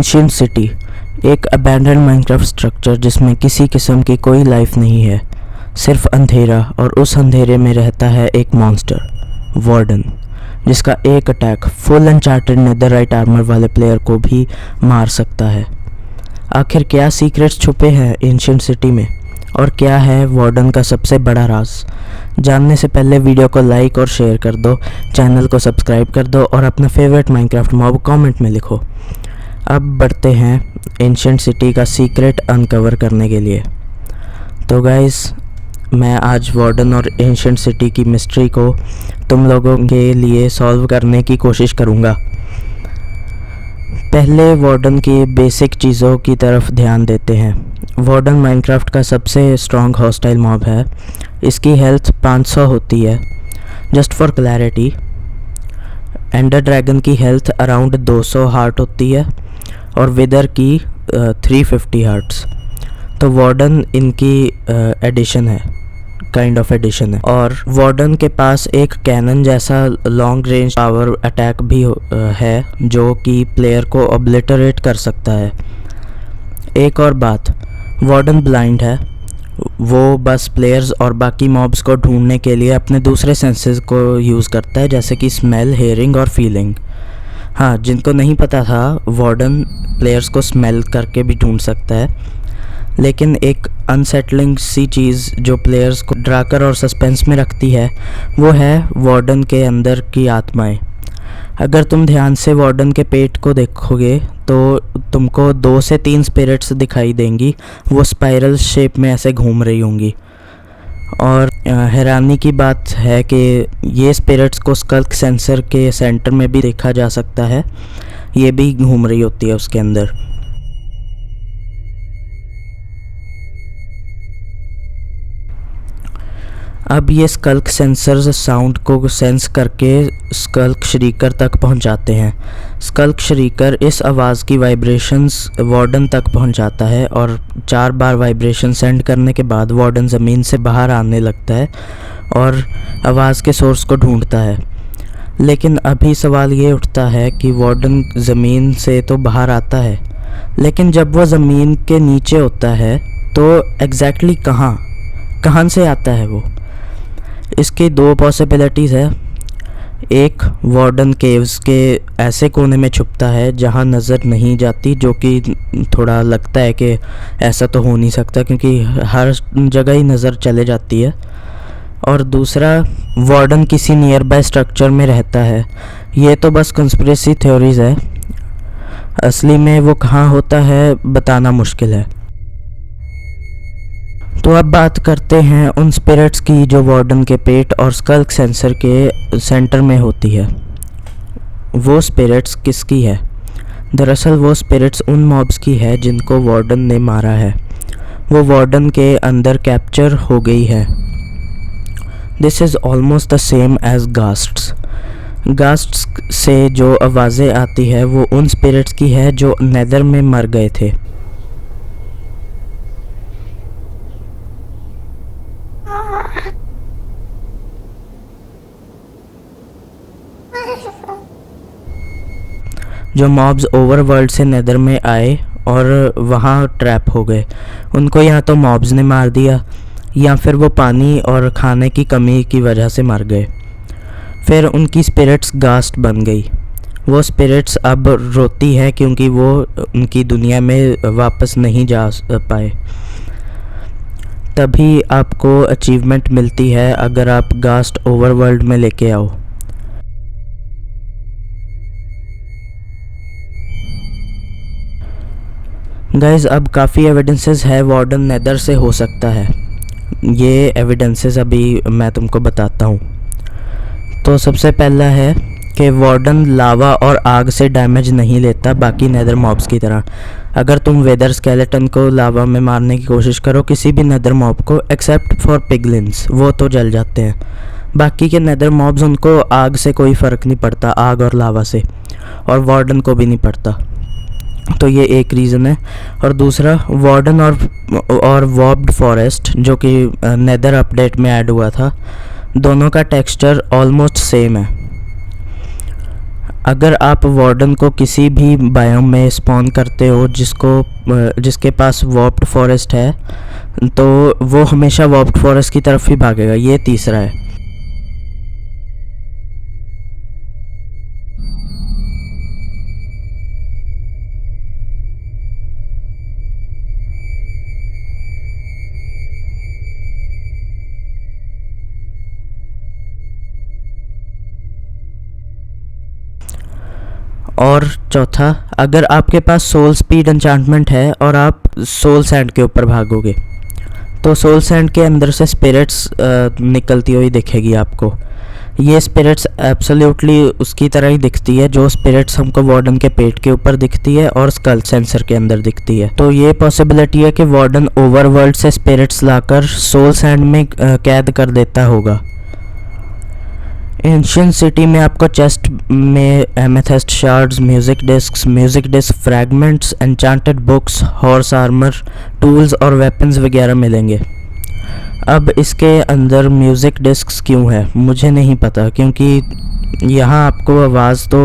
Ancient city, एक abandon Minecraft structure जिसमें किसी किस्म की कोई लाइफ नहीं है, सिर्फ अंधेरा, और उस अंधेरे में रहता है एक मॉन्स्टर वार्डन, जिसका एक attack full uncharted netherite armour वाले प्लेयर को भी मार सकता है। आखिर क्या सीक्रेट्स छुपे हैं एंशिएंट सिटी में, और क्या है वार्डन का सबसे बड़ा राज? जानने से पहले वीडियो को लाइक और शेयर कर दो, चैनल को सब्सक्राइब कर दो और अपना फेवरेट माइनक्राफ्ट मॉब कमेंट में लिखो। अब बढ़ते हैं एंशिएंट सिटी का सीक्रेट अनकवर करने के लिए। तो गाइस, मैं आज वार्डन और एंशिएंट सिटी की मिस्ट्री को तुम लोगों के लिए सॉल्व करने की कोशिश करूँगा। पहले वार्डन की बेसिक चीज़ों की तरफ ध्यान देते हैं। वार्डन माइनक्राफ्ट का सबसे स्ट्रॉन्ग हॉस्टाइल मॉब है। इसकी हेल्थ 500 होती है। Just for clarity, Ender Dragon की हेल्थ अराउंड 200 हार्ट होती है और विदर की 350 हार्ट्स। तो वार्डन इनकी एडिशन है, काइंड ऑफ एडिशन है। और वार्डन के पास एक कैनन जैसा लॉन्ग रेंज पावर अटैक भी है जो कि प्लेयर को ऑब्लिटरेट कर सकता है। एक और बात, वार्डन ब्लाइंड है। वो बस प्लेयर्स और बाकी मॉब्स को ढूंढने के लिए अपने दूसरे सेंसेस को यूज़ करता है, जैसे कि स्मेल, हेयरिंग और फीलिंग। हाँ, जिनको नहीं पता था, वार्डन प्लेयर्स को स्मेल करके भी ढूंढ सकता है। लेकिन एक अनसेटलिंग सी चीज़ जो प्लेयर्स को डराकर और सस्पेंस में रखती है, वो है वार्डन के अंदर की आत्माएं। अगर तुम ध्यान से वार्डन के पेट को देखोगे तो तुमको 2 से 3 स्पिरिट्स दिखाई देंगी। वो स्पाइरल शेप में ऐसे घूम रही होंगी। और हैरानी की बात है कि ये स्पिरिट्स को स्कल्क सेंसर के सेंटर में भी देखा जा सकता है। ये भी घूम रही होती है उसके अंदर। अब ये स्कल्क सेंसर्स साउंड को सेंस करके स्कल्क श्रीकर तक पहुंचाते हैं। स्कल्क श्रीकर इस आवाज़ की वाइब्रेशंस वार्डन तक पहुंचाता है और 4 बार वाइब्रेशन सेंड करने के बाद वार्डन ज़मीन से बाहर आने लगता है और आवाज़ के सोर्स को ढूंढता है। लेकिन अभी सवाल ये उठता है कि वार्डन ज़मीन से तो बाहर आता है, लेकिन जब वो ज़मीन के नीचे होता है तो एग्जैक्टली कहाँ से आता है वो? इसकी 2 पॉसिबिलिटीज़ है। एक, वार्डन केव्स के ऐसे कोने में छुपता है जहां नज़र नहीं जाती, जो कि थोड़ा लगता है कि ऐसा तो हो नहीं सकता क्योंकि हर जगह ही नज़र चले जाती है। और दूसरा, वार्डन किसी नियर बाय स्ट्रक्चर में रहता है। ये तो बस कंस्पिरेसी थ्योरीज है। असली में वो कहाँ होता है बताना मुश्किल है। तो अब बात करते हैं उन स्पिरिट्स की जो वार्डन के पेट और स्कल्क सेंसर के सेंटर में होती है। वो स्पिरिट्स किसकी है? दरअसल वो स्पिरिट्स उन मॉब्स की है जिनको वार्डन ने मारा है। वो वार्डन के अंदर कैप्चर हो गई है। This is almost the same as ghosts. Ghosts से जो आवाज़ें आती है वो उन स्पिरिट्स की है जो नेदर में मर गए थे। जो मॉब्स ओवरवर्ल्ड से नेदर में आए और वहाँ ट्रैप हो गए, उनको या तो मॉब्स ने मार दिया या फिर वो पानी और खाने की कमी की वजह से मर गए। फिर उनकी स्पिरिट्स गास्ट बन गई। वो स्पिरिट्स अब रोती है क्योंकि वो उनकी दुनिया में वापस नहीं जा पाए। तभी आपको अचीवमेंट मिलती है अगर आप गास्ट ओवरवर्ल्ड में लेके आओ। गाइज, अब काफ़ी एविडेंसेस है वार्डन नेदर से हो सकता है। ये एविडेंसेस अभी मैं तुमको बताता हूँ। तो सबसे पहला है कि वार्डन लावा और आग से डैमेज नहीं लेता बाकी नेदर मॉब्स की तरह। अगर तुम वेदर स्केलेटन को लावा में मारने की कोशिश करो, किसी भी नेदर मॉब को, एक्सेप्ट फॉर पिगलिन्स, वो तो जल जाते हैं। बाकी के नेदर मॉब्स, उनको आग से कोई फ़र्क नहीं पड़ता, आग और लावा से, और वार्डन को भी नहीं पड़ता। तो ये एक रीज़न है। और दूसरा, वार्डन और वॉर्ब्ड फॉरेस्ट जो कि नेदर अपडेट में ऐड हुआ था, दोनों का टेक्सचर ऑलमोस्ट सेम है। अगर आप वार्डन को किसी भी बायोम में स्पॉन करते हो जिसके पास वॉर्प्ड फॉरेस्ट है, तो वो हमेशा वॉर्प्ड फॉरेस्ट की तरफ ही भागेगा। ये तीसरा है। और चौथा, अगर आपके पास सोल स्पीड एन्चांटमेंट है और आप सोल सैंड के ऊपर भागोगे, तो सोल सैंड के अंदर से स्पिरिट्स निकलती हुई दिखेगी आपको। ये स्पिरिट्स एब्सोल्युटली उसकी तरह ही दिखती है जो स्पिरिट्स हमको वार्डन के पेट के ऊपर दिखती है और स्कल सेंसर के अंदर दिखती है। तो ये पॉसिबिलिटी है कि वार्डन ओवरवर्ल्ड से स्पिरिट्स लाकर सोल सैंड में कैद कर देता होगा। एंशिएंट सिटी में आपको चेस्ट में amethyst shards, music disc fragments, enchanted books, horse armour, tools और वेपन्स वगैरह मिलेंगे। अब इसके अंदर म्यूज़िक डिस्क्स क्यों है मुझे नहीं पता, क्योंकि यहाँ आपको आवाज़ तो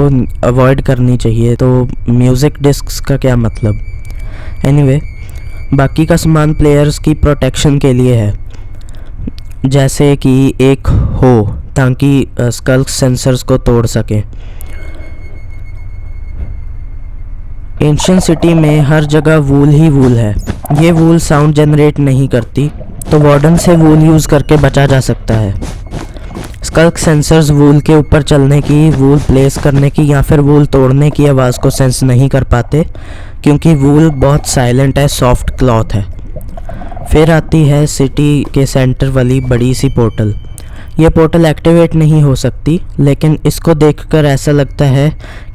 अवॉइड करनी चाहिए, तो म्यूज़िक डिस्क्स का क्या मतलब। एनीवे, बाकी का सामान प्लेयर्स की प्रोटेक्शन के लिए है, जैसे कि एक हो ताकि स्कल सेंसर्स को तोड़ सके। एंशिएंट सिटी में हर जगह वूल ही वूल है। ये वूल साउंड जनरेट नहीं करती, तो वार्डन से वूल यूज़ करके बचा जा सकता है। स्कल सेंसर्स वूल के ऊपर चलने की, वूल प्लेस करने की या फिर वूल तोड़ने की आवाज़ को सेंस नहीं कर पाते, क्योंकि वूल बहुत साइलेंट है, सॉफ्ट क्लॉथ है। फिर आती है सिटी के सेंटर वाली बड़ी सी पोर्टल। ये पोर्टल एक्टिवेट नहीं हो सकती, लेकिन इसको देखकर ऐसा लगता है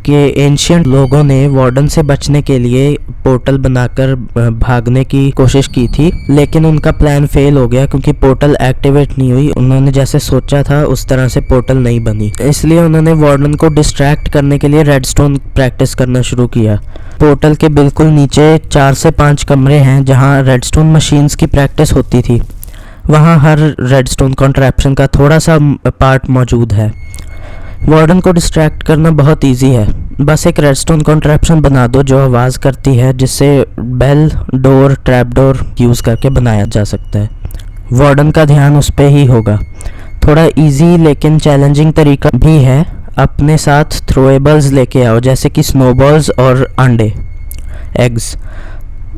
कि एंशिएंट लोगों ने वार्डन से बचने के लिए पोर्टल बनाकर भागने की कोशिश की थी, लेकिन उनका प्लान फेल हो गया क्योंकि पोर्टल एक्टिवेट नहीं हुई। उन्होंने जैसे सोचा था उस तरह से पोर्टल नहीं बनी, इसलिए उन्होंने वार्डन को डिस्ट्रैक्ट करने के लिए रेडस्टोन प्रैक्टिस करना शुरू किया। पोर्टल के बिल्कुल नीचे 4 से 5 कमरे हैं जहाँ रेडस्टोन मशीन्स की प्रैक्टिस होती थी। वहाँ हर रेडस्टोन कॉन्ट्रैप्शन का थोड़ा सा पार्ट मौजूद है। वार्डन को डिस्ट्रैक्ट करना बहुत इजी है, बस एक रेडस्टोन कॉन्ट्रैप्शन बना दो जो आवाज़ करती है, जिससे bell, door, trap door use करके बनाया जा सकता है। वार्डन का ध्यान उस पर ही होगा। थोड़ा इजी लेकिन चैलेंजिंग तरीका भी है, अपने साथ थ्रोएबल्स लेके आओ, जैसे कि स्नोबॉल्स और अंडे, एग्स।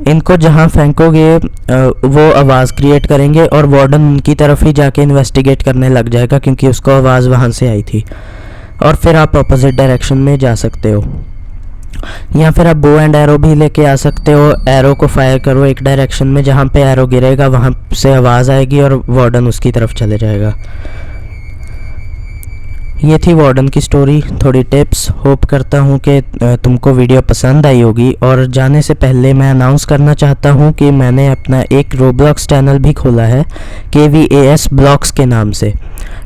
इनको जहाँ फेंकोगे वो आवाज़ क्रिएट करेंगे और वार्डन उनकी तरफ ही जाके इन्वेस्टिगेट करने लग जाएगा, क्योंकि उसको आवाज़ वहाँ से आई थी। और फिर आप अपोजिट डायरेक्शन में जा सकते हो, या फिर आप बो एंड एरो भी लेके आ सकते हो। एरो को फायर करो एक डायरेक्शन में, जहाँ पे एरो गिरेगा वहाँ से आवाज़ आएगी और वार्डन उसकी तरफ चले जाएगा। ये थी वार्डन की स्टोरी, थोड़ी टिप्स। होप करता हूँ कि तुमको वीडियो पसंद आई होगी। और जाने से पहले मैं अनाउंस करना चाहता हूँ कि मैंने अपना एक रोब्लॉक्स चैनल भी खोला है, KVAS ब्लॉक्स के नाम से।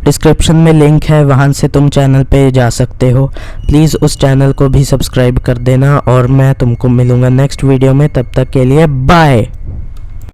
डिस्क्रिप्शन में लिंक है, वहाँ से तुम चैनल पे जा सकते हो। प्लीज़ उस चैनल को भी सब्सक्राइब कर देना, और मैं तुमको मिलूँगा नेक्स्ट वीडियो में। तब तक के लिए बाय।